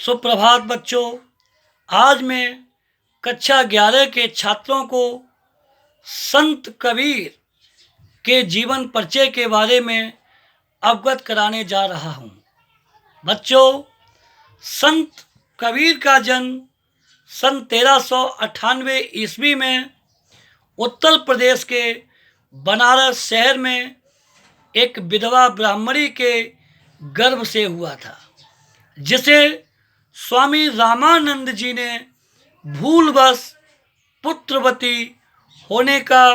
सुप्रभात बच्चों। आज मैं कक्षा 11 के छात्रों को संत कबीर के जीवन परिचय के बारे में अवगत कराने जा रहा हूँ। बच्चों, संत कबीर का जन्म सन 1398 ईस्वी में उत्तर प्रदेश के बनारस शहर में एक विधवा ब्राह्मणी के गर्भ से हुआ था, जिसे स्वामी रामानंद जी ने भूलवश पुत्रवती होने का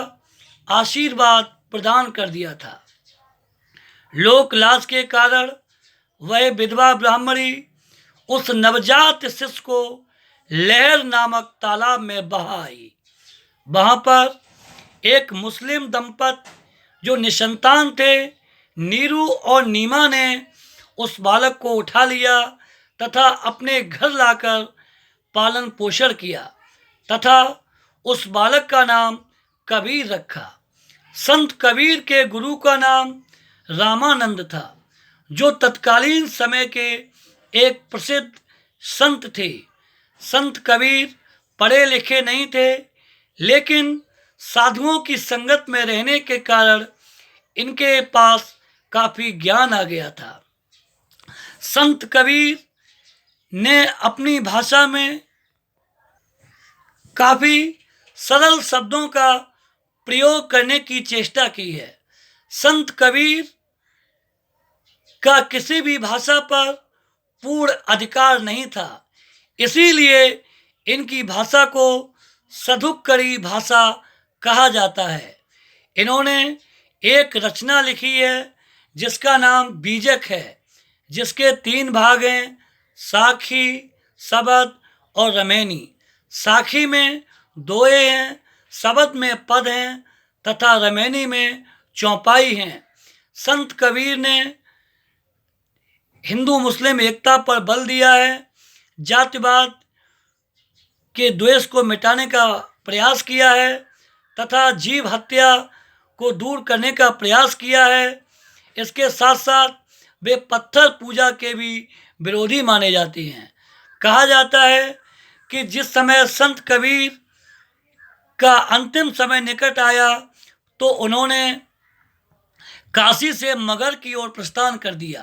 आशीर्वाद प्रदान कर दिया था। लोक लाज के कारण वह विधवा ब्राह्मणी उस नवजात शिशु को लहर नामक तालाब में बहा आई। वहाँ पर एक मुस्लिम दंपत जो निसंतान थे, नीरू और नीमा ने उस बालक को उठा लिया तथा अपने घर लाकर पालन पोषण किया तथा उस बालक का नाम कबीर रखा। संत कबीर के गुरु का नाम रामानंद था, जो तत्कालीन समय के एक प्रसिद्ध संत थे। संत कबीर पढ़े लिखे नहीं थे, लेकिन साधुओं की संगत में रहने के कारण इनके पास काफ़ी ज्ञान आ गया था। संत कबीर ने अपनी भाषा में काफ़ी सरल शब्दों का प्रयोग करने की चेष्टा की है। संत कबीर का किसी भी भाषा पर पूर्ण अधिकार नहीं था, इसीलिए इनकी भाषा को सधुक्करी भाषा कहा जाता है। इन्होंने एक रचना लिखी है जिसका नाम बीजक है, जिसके 3 भाग हैं, साखी, शबद और रमैनी। साखी में दोहे हैं, शबद में पद हैं तथा रमैनी में चौपाई हैं। संत कबीर ने हिंदू मुस्लिम एकता पर बल दिया है, जातिवाद के द्वेष को मिटाने का प्रयास किया है तथा जीव हत्या को दूर करने का प्रयास किया है। इसके साथ साथ वे पत्थर पूजा के भी विरोधी माने जाते हैं। कहा जाता है कि जिस समय संत कबीर का अंतिम समय निकट आया तो उन्होंने काशी से मगध की ओर प्रस्थान कर दिया,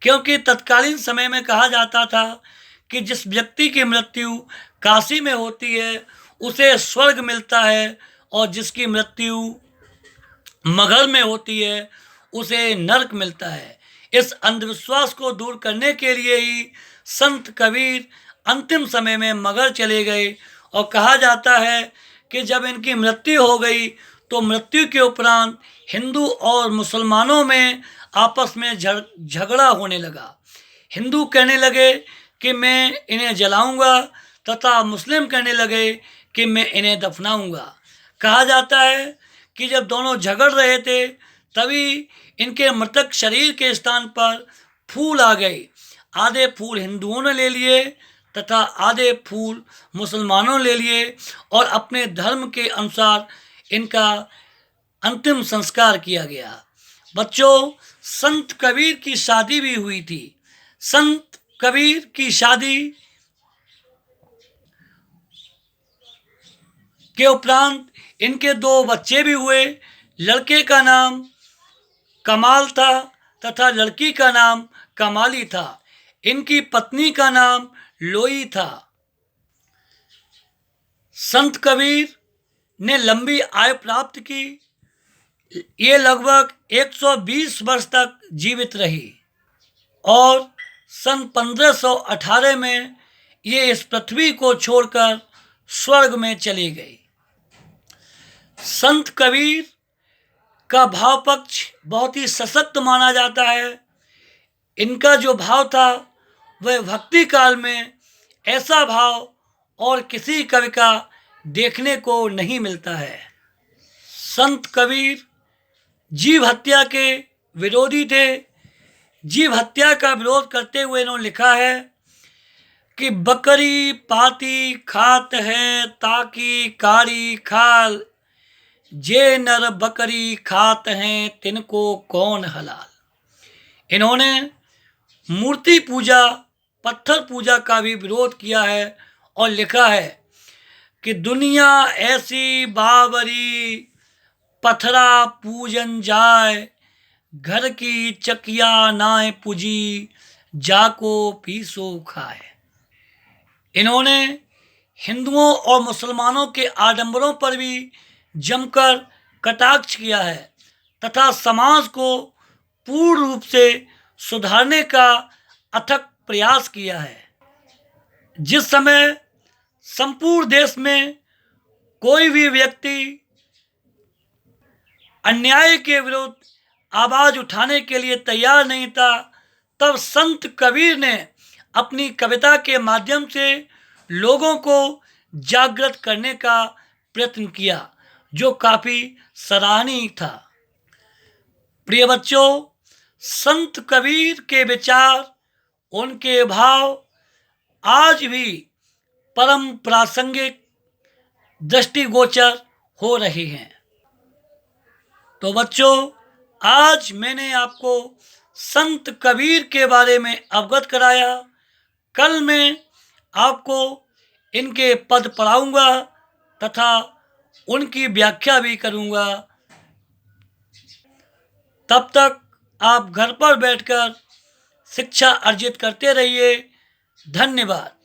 क्योंकि तत्कालीन समय में कहा जाता था कि जिस व्यक्ति की मृत्यु काशी में होती है उसे स्वर्ग मिलता है, और जिसकी मृत्यु मगध में होती है उसे नरक मिलता है। इस अंधविश्वास को दूर करने के लिए ही संत कबीर अंतिम समय में मगध चले गए, और कहा जाता है कि जब इनकी मृत्यु हो गई तो मृत्यु के उपरांत हिंदू और मुसलमानों में आपस में झगड़ा होने लगा। हिंदू कहने लगे कि मैं इन्हें जलाऊंगा तथा मुस्लिम कहने लगे कि मैं इन्हें दफनाऊंगा। कहा जाता है कि जब दोनों झगड़ रहे थे तभी इनके मृतक शरीर के स्थान पर फूल आ गए। आधे फूल हिंदुओं ने ले लिए तथा आधे फूल मुसलमानों ने ले लिए, और अपने धर्म के अनुसार इनका अंतिम संस्कार किया गया। बच्चों, संत कबीर की शादी भी हुई थी। संत कबीर की शादी के उपरांत इनके 2 बच्चे भी हुए। लड़के का नाम कमाल था तथा लड़की का नाम कमाली था। इनकी पत्नी का नाम लोई था। संत कबीर ने लंबी आयु प्राप्त की। ये लगभग 120 वर्ष तक जीवित रही और सन 1518 में ये इस पृथ्वी को छोड़कर स्वर्ग में चली गई। संत कबीर का भाव पक्ष बहुत ही सशक्त माना जाता है। इनका जो भाव था वह भक्ति काल में ऐसा भाव और किसी कवि का देखने को नहीं मिलता है। संत कबीर जीव हत्या के विरोधी थे। जीव हत्या का विरोध करते हुए इन्होंने लिखा है कि बकरी पाती खात है ताकि कारी खाल, जे नर बकरी खात हैं तिनको कौन हलाल। इन्होंने मूर्ति पूजा पत्थर पूजा का भी विरोध किया है और लिखा है कि दुनिया ऐसी बावरी पथरा पूजन जाए, घर की चकिया नाय पूजी, जाको पीसो खाए। इन्होंने हिंदुओं और मुसलमानों के आडंबरों पर भी जमकर कटाक्ष किया है तथा समाज को पूर्ण रूप से सुधारने का अथक प्रयास किया है। जिस समय संपूर्ण देश में कोई भी व्यक्ति अन्याय के विरुद्ध आवाज उठाने के लिए तैयार नहीं था, तब संत कबीर ने अपनी कविता के माध्यम से लोगों को जागृत करने का प्रयत्न किया, जो काफी सराहनीय था। प्रिय बच्चों, संत कबीर के विचार, उनके भाव आज भी परम प्रासंगिक दृष्टिगोचर हो रहे हैं। तो बच्चों, आज मैंने आपको संत कबीर के बारे में अवगत कराया। कल मैं आपको इनके पद पढ़ाऊंगा तथा उनकी व्याख्या भी करूंगा। तब तक आप घर पर बैठकर शिक्षा अर्जित करते रहिए। धन्यवाद।